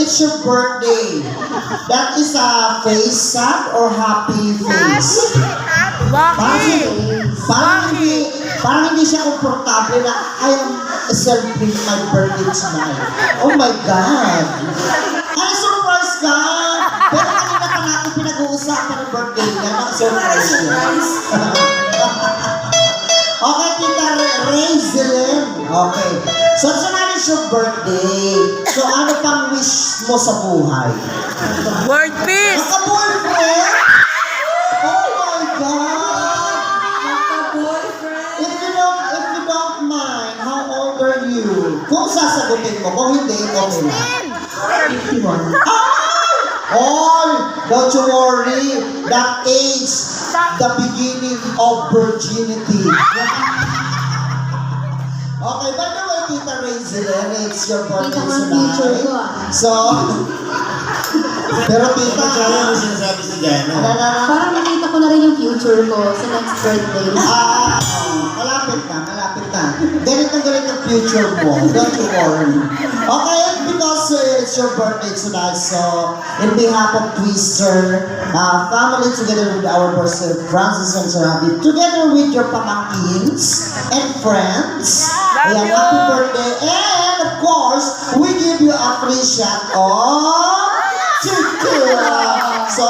it's your birthday. That is a face, sad or happy face? Parang hindi siya komportable na I am celebrating my birthday tonight. Oh my God! Ay, surprise ka! Pero kanina ka natin pinag-uusapan ng birthday niya. Surprise niya. Okay, Tita Raizelin. Okay. So, tonight is your birthday. So, ano pang wish mo sa buhay? World peace! Naka-boyfriend? Oh my God! If you don't mind, how old are you? Kung sasagutin mo, kung hindi, okay lang. 51. All, don't you worry. That age, the beginning of virginity. Okay, by the way, Tita Raizelin, it's your birthday tonight. So, pero Tita, Ano sinasabi si Jano? Parang nakita ko na rin yung future ko sa next birthday. malapit na. Ganit ang future mo. Don't you worry. Okay, because it's your birthday tonight, so in behalf of Twister family, together with our person Francis and Sarabi, together with your pamangkins and friends, ayan, happy birthday. And of course, we give you a free shot of tequila. So,